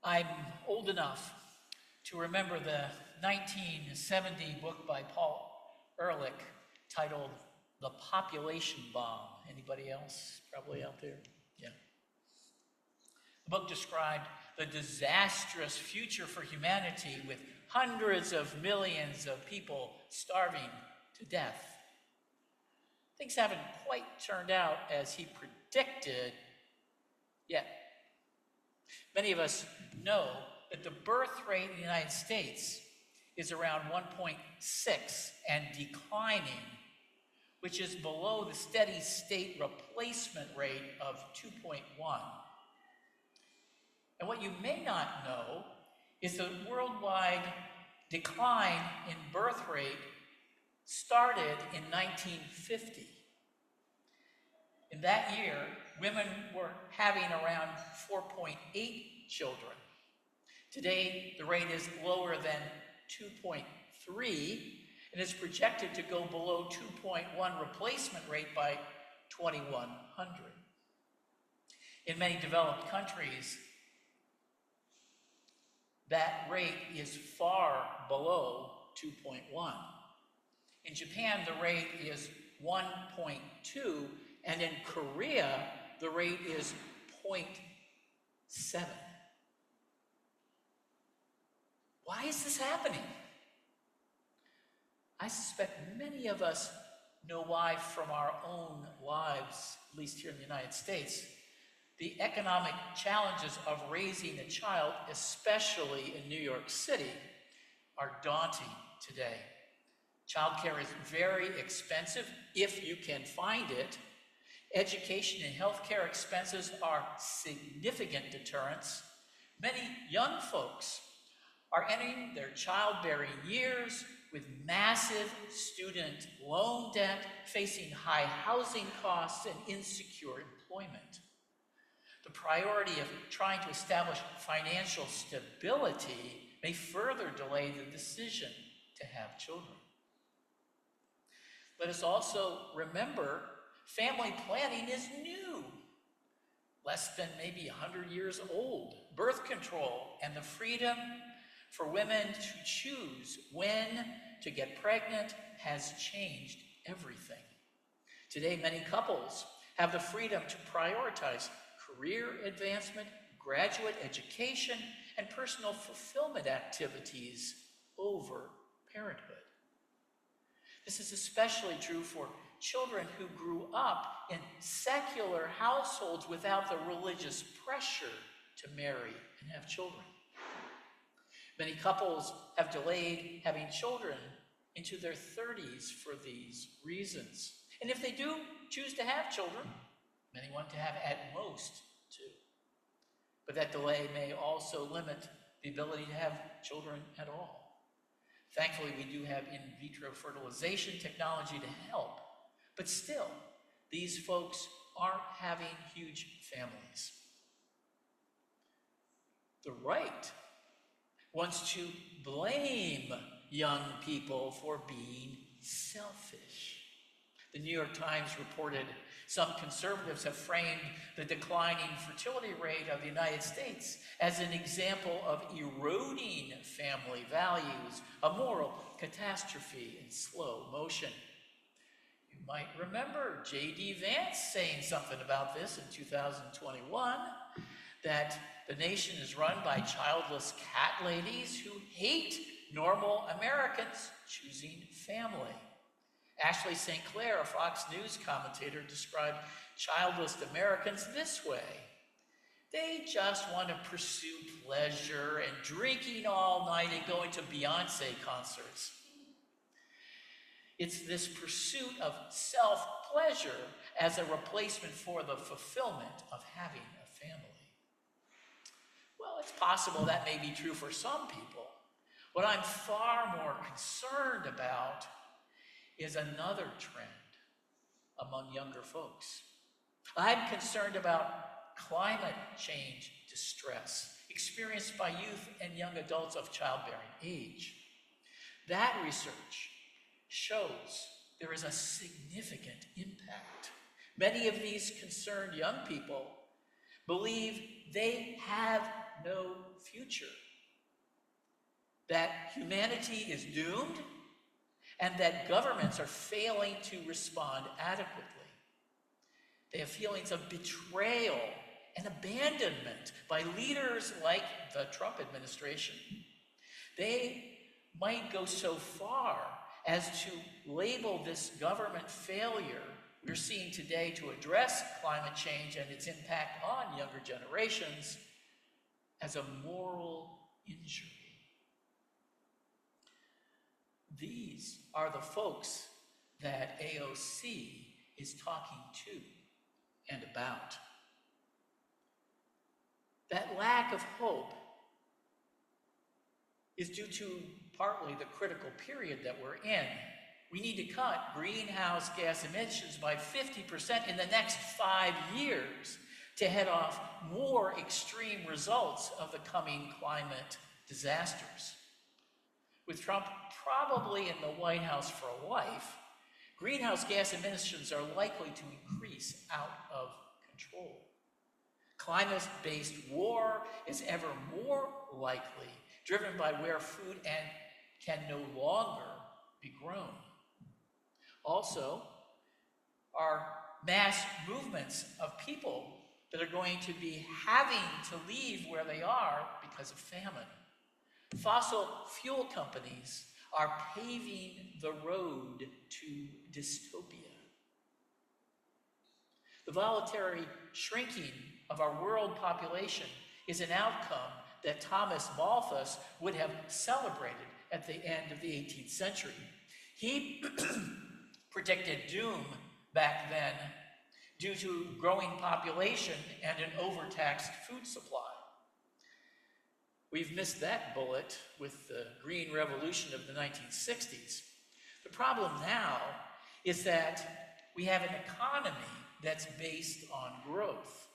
I'm old enough to remember the 1970 book by Paul Ehrlich titled The Population Bomb. Anybody else probably out there? Yeah. The book described the disastrous future for humanity with hundreds of millions of people starving to death. Things haven't quite turned out as he predicted yet. Many of us know that the birth rate in the United States is around 1.6 and declining, which is below the steady state replacement rate of 2.1. And what you may not know is the worldwide decline in birth rate started in 1950. In that year, women were having around 4.8 children. Today, the rate is lower than 2.3 and is projected to go below 2.1 replacement rate by 2100. In many developed countries, that rate is far below 2.1. In Japan, the rate is 1.2, and in Korea, the rate is 0.7. Why is this happening? I suspect many of us know why from our own lives, at least here in the United States. The economic challenges of raising a child, especially in New York City, are daunting today. Childcare is very expensive if you can find it. Education and healthcare expenses are significant deterrents. Many young folks are entering their childbearing years with massive student loan debt, facing high housing costs and insecure employment. The priority of trying to establish financial stability may further delay the decision to have children. Let us also remember family planning is new, less than maybe 100 years old. Birth control and the freedom for women to choose when to get pregnant has changed everything. Today, many couples have the freedom to prioritize career advancement, graduate education, and personal fulfillment activities over parenthood. This is especially true for children who grew up in secular households without the religious pressure to marry and have children. Many couples have delayed having children into their 30s for these reasons. And if they do choose to have children, many want to have at most two. But that delay may also limit the ability to have children at all. Thankfully, we do have in vitro fertilization technology to help. But still, these folks aren't having huge families. The right wants to blame young people for being selfish. The New York Times reported some conservatives have framed the declining fertility rate of the United States as an example of eroding family values, a moral catastrophe in slow motion. You might remember J.D. Vance saying something about this in 2021, that the nation is run by childless cat ladies who hate normal Americans choosing family. Ashley St. Clair, a Fox News commentator, described childless Americans this way: they just want to pursue pleasure and drinking all night and going to Beyonce concerts. It's this pursuit of self-pleasure as a replacement for the fulfillment of having a family. Well, it's possible that may be true for some people. What I'm far more concerned about is another trend among younger folks. I'm concerned about climate change distress experienced by youth and young adults of childbearing age. That research shows there is a significant impact. Many of these concerned young people believe they have no future, that humanity is doomed, and that governments are failing to respond adequately. They have feelings of betrayal and abandonment by leaders like the Trump administration. They might go so far as to label this government failure we're seeing today to address climate change and its impact on younger generations as a moral injury. These are the folks that AOC is talking to and about. That lack of hope is due to partly the critical period that we're in. We need to cut greenhouse gas emissions by 50% in the next 5 years to head off more extreme results of the coming climate disasters. With Trump probably in the White House for life, greenhouse gas emissions are likely to increase out of control. Climate-based war is ever more likely, driven by where food can no longer be grown. Also, are mass movements of people that are going to be having to leave where they are because of famine. Fossil fuel companies are paving the road to dystopia. The voluntary shrinking of our world population is an outcome that Thomas Malthus would have celebrated at the end of the 18th century. He predicted doom back then due to growing population and an overtaxed food supply. We've missed that bullet with the Green Revolution of the 1960s. The problem now is that we have an economy that's based on growth.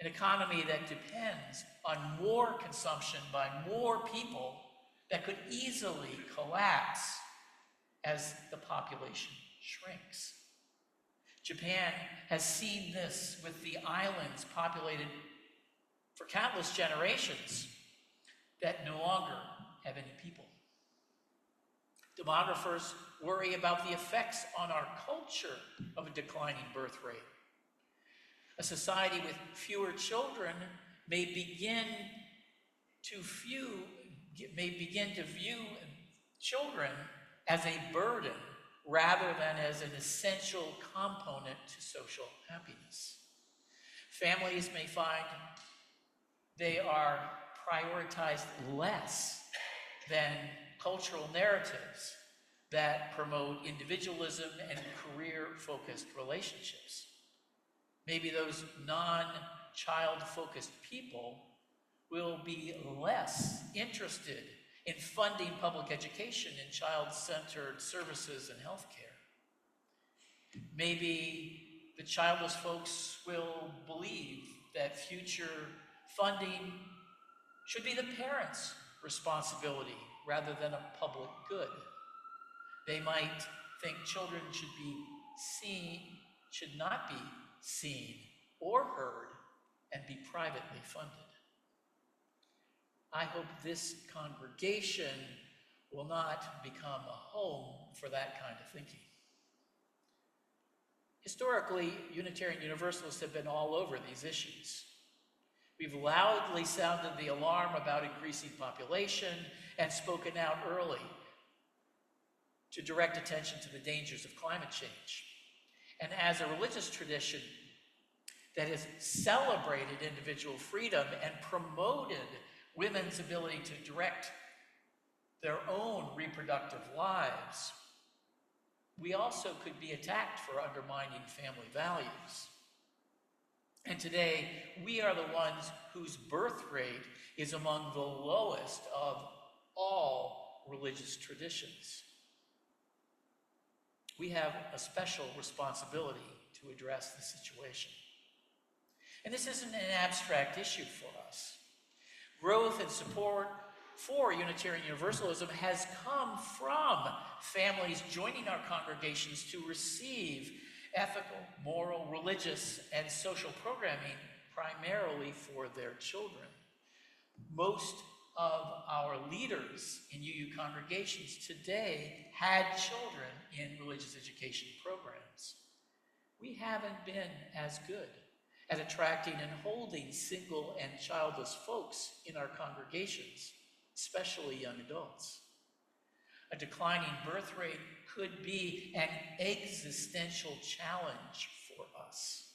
An economy that depends on more consumption by more people that could easily collapse as the population shrinks. Japan has seen this with the islands populated for countless generations that no longer have any people. Demographers worry about the effects on our culture of a declining birth rate. A society with fewer children may begin to view children as a burden rather than as an essential component to social happiness. Families may find they are prioritized less than cultural narratives that promote individualism and career-focused relationships. Maybe those non-child-focused people will be less interested in funding public education and child-centered services and healthcare. Maybe the childless folks will believe that future funding should be the parents' responsibility rather than a public good. They might think children should not be seen or heard and be privately funded. I hope this congregation will not become a home for that kind of thinking. Historically, Unitarian Universalists have been all over these issues. We've loudly sounded the alarm about increasing population and spoken out early to direct attention to the dangers of climate change. And as a religious tradition that has celebrated individual freedom and promoted women's ability to direct their own reproductive lives, we also could be attacked for undermining family values. And today, we are the ones whose birth rate is among the lowest of all religious traditions. We have a special responsibility to address the situation. And this isn't an abstract issue for us. Growth and support for Unitarian Universalism has come from families joining our congregations to receive ethical, moral, religious, and social programming primarily for their children. Most of our leaders in UU congregations today had children in religious education programs. We haven't been as good at attracting and holding single and childless folks in our congregations, especially young adults. A declining birth rate could be an existential challenge for us,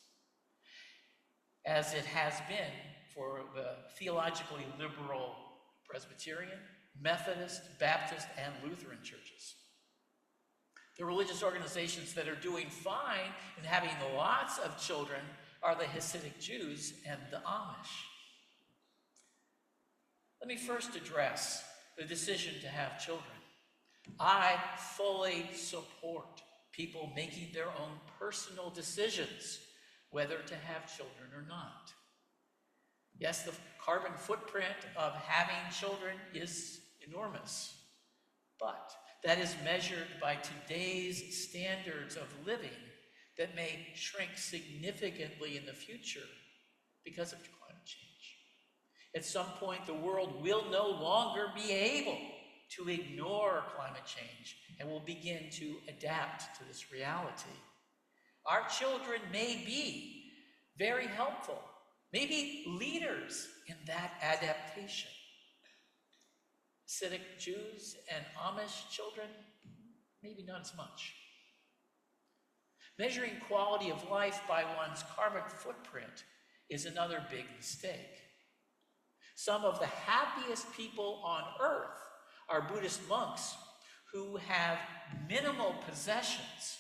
as it has been for the theologically liberal Presbyterian, Methodist, Baptist, and Lutheran churches. The religious organizations that are doing fine and having lots of children are the Hasidic Jews and the Amish. Let me first address the decision to have children. I fully support people making their own personal decisions whether to have children or not. Yes, the carbon footprint of having children is enormous, but that is measured by today's standards of living that may shrink significantly in the future because of climate change. At some point, the world will no longer be able to ignore climate change and will begin to adapt to this reality. Our children may be very helpful, maybe leaders in that adaptation. Hasidic Jews and Amish children, maybe not as much. Measuring quality of life by one's carbon footprint is another big mistake. Some of the happiest people on earth are Buddhist monks who have minimal possessions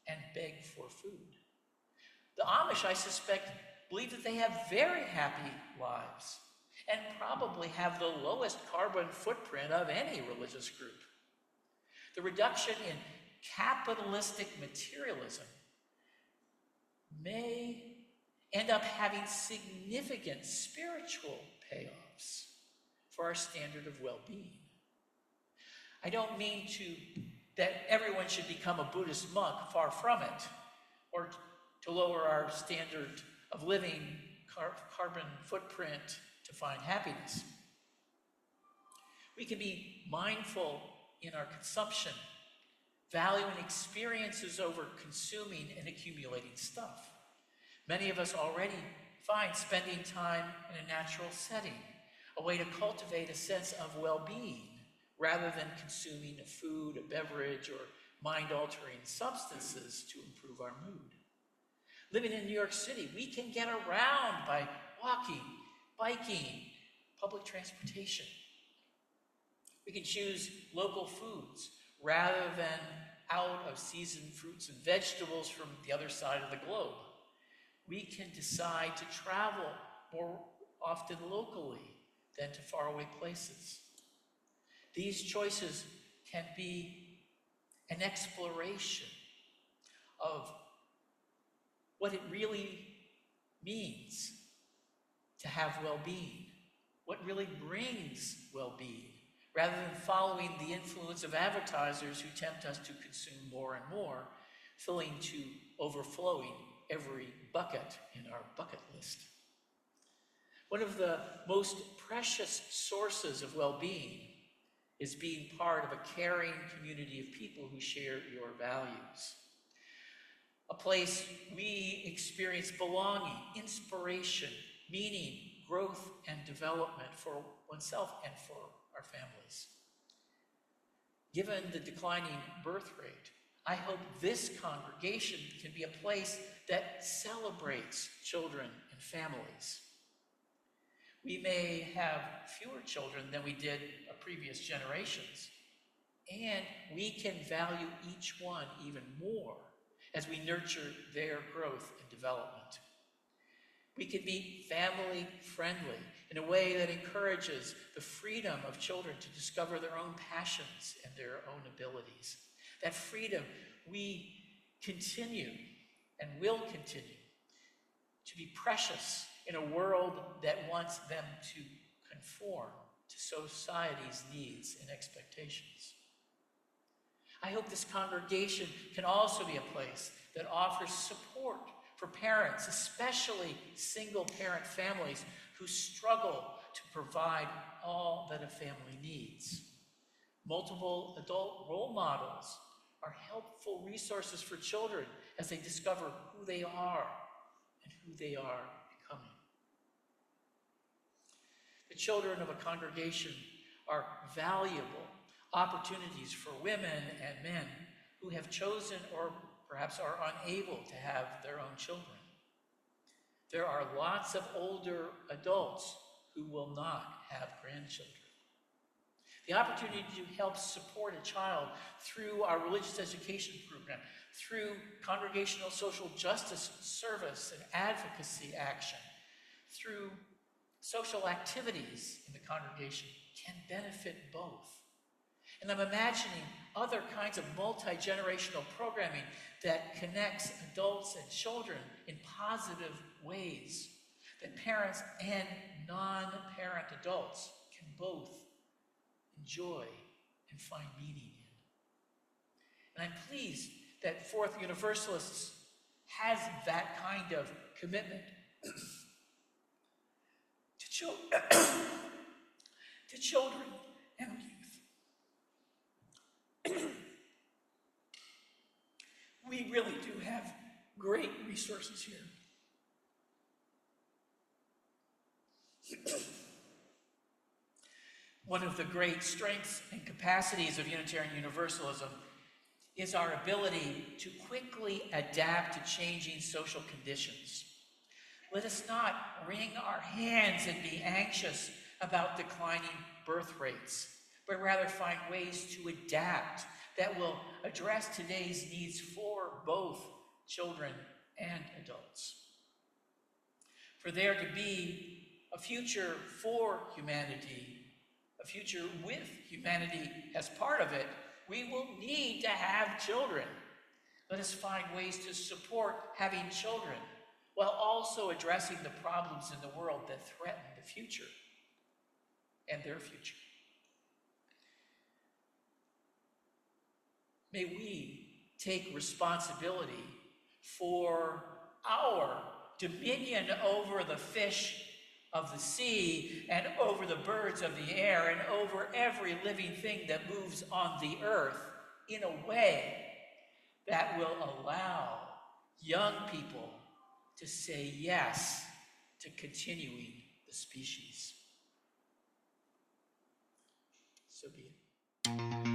and beg for food. The Amish, I suspect, believe that they have very happy lives and probably have the lowest carbon footprint of any religious group. The reduction in capitalistic materialism may end up having significant spiritual payoffs for our standard of well-being. I don't mean that everyone should become a Buddhist monk, far from it, or to lower our standard of living carbon footprint to find happiness. We can be mindful in our consumption, valuing experiences over consuming and accumulating stuff. Many of us already find spending time in a natural setting a way to cultivate a sense of well-being rather than consuming a food, a beverage, or mind-altering substances to improve our mood. Living in New York City, we can get around by walking, biking, public transportation. We can choose local foods rather than out-of-season fruits and vegetables from the other side of the globe. We can decide to travel more often locally than to faraway places. These choices can be an exploration of what it really means to have well-being, what really brings well-being, rather than following the influence of advertisers who tempt us to consume more and more, filling to overflowing every bucket in our bucket list. One of the most precious sources of well-being is being part of a caring community of people who share your values. A place we experience belonging, inspiration, meaning, growth, and development for oneself and for our families. Given the declining birth rate, I hope this congregation can be a place that celebrates children and families. We may have fewer children than we did of previous generations, and we can value each one even more as we nurture their growth and development. We can be family friendly in a way that encourages the freedom of children to discover their own passions and their own abilities. That freedom we continue and will continue to be precious in a world that wants them to conform to society's needs and expectations. I hope this congregation can also be a place that offers support for parents, especially single-parent families who struggle to provide all that a family needs. Multiple adult role models are helpful resources for children as they discover who they are and who they are becoming. The children of a congregation are valuable opportunities for women and men who have chosen or perhaps are unable to have their own children. There are lots of older adults who will not have grandchildren. The opportunity to help support a child through our religious education program, through congregational social justice service and advocacy action, through social activities in the congregation can benefit both. And I'm imagining other kinds of multi-generational programming that connects adults and children in positive ways that parents and non-parent adults can both enjoy and find meaning in. And I'm pleased that Fourth Universalists has that kind of commitment to children and youth. We really do have great resources here. One of the great strengths and capacities of Unitarian Universalism is our ability to quickly adapt to changing social conditions. Let us not wring our hands and be anxious about declining birth rates, but rather find ways to adapt that will address today's needs for both children and adults. For there to be a future for humanity, a future with humanity as part of it, we will need to have children. Let us find ways to support having children while also addressing the problems in the world that threaten the future and their future. May we take responsibility for our dominion over the fish of the sea and over the birds of the air and over every living thing that moves on the earth in a way that will allow young people to say yes to continuing the species. So be it.